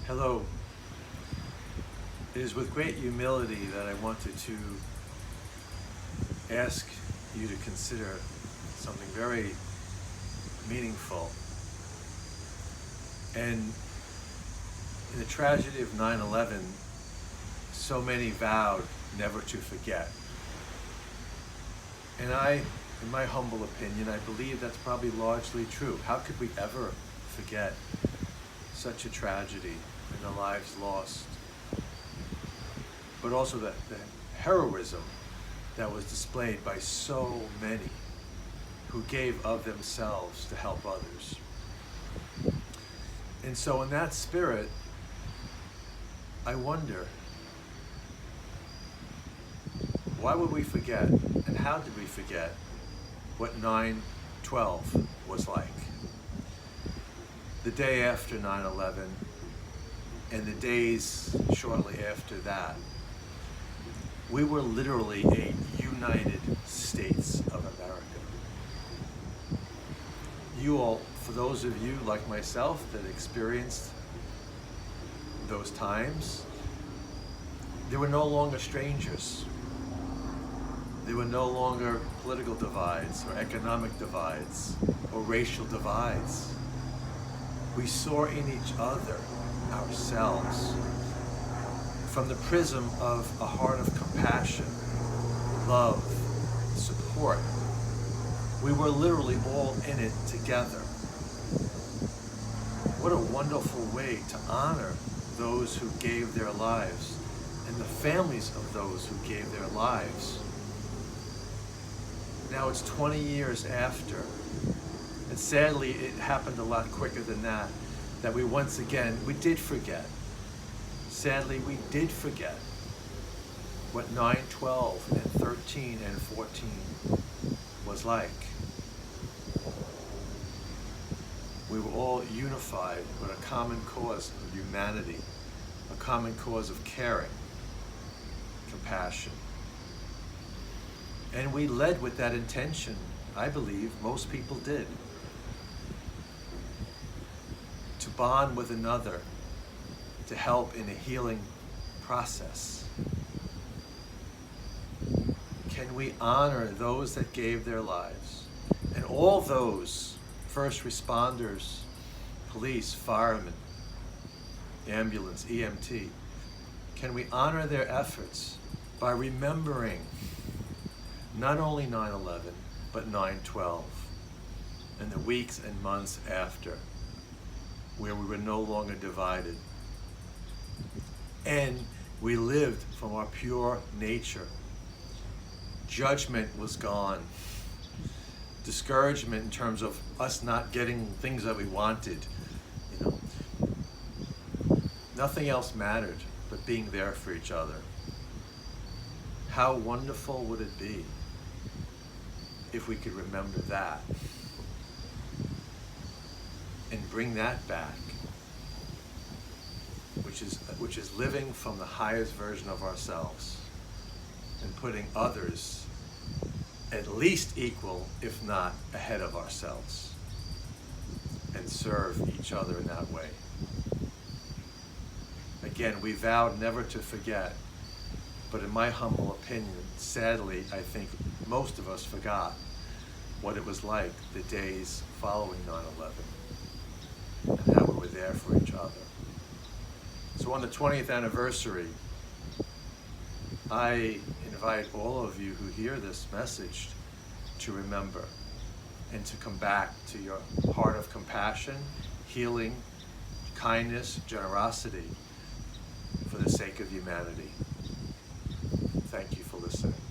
Hello. It is with great humility that I wanted to ask you to consider something very meaningful. And in the tragedy of 9/11, so many vowed never to forget. And in my humble opinion, I believe that's probably largely true. How could we ever forget such a tragedy and the lives lost? But also the heroism that was displayed by so many who gave of themselves to help others. And so in that spirit, I wonder, why would we forget, and how did we forget what 9/12 was like? The day after 9/11 and the days shortly after that, we were literally a United States of America. You all, for those of you like myself that experienced those times, there were no longer strangers. There were no longer political divides or economic divides or racial divides. We saw in each other ourselves from the prism of a heart of compassion, love, support. We were literally all in it together. What a wonderful way to honor those who gave their lives and the families of those who gave their lives. Now it's 20 years after, and sadly it happened a lot quicker than that we once again, we did forget. Sadly, we did forget what 9/12 and 13 and 14 was like. We were all unified with a common cause of humanity, a common cause of caring, compassion. And we led with that intention. I believe most people did. To bond with another, to help in a healing process. Can we honor those that gave their lives and all those first responders, police, firemen, ambulance, EMT? Can we honor their efforts by remembering not only 9/11, but 9/12 and the weeks and months after, where we were no longer divided? And we lived from our pure nature. Judgment was gone. Discouragement in terms of us not getting things that we wanted. Nothing else mattered but being there for each other. How wonderful would it be if we could remember that and bring that back, which is living from the highest version of ourselves and putting others at least equal, if not ahead of ourselves, and serve each other in that way. Again, we vowed never to forget, but in my humble opinion, sadly, I think most of us forgot what it was like the days following 9/11 and how we were there for each other. So on the 20th anniversary, I invite all of you who hear this message to remember and to come back to your heart of compassion, healing, kindness, generosity for the sake of humanity. Thank you for listening.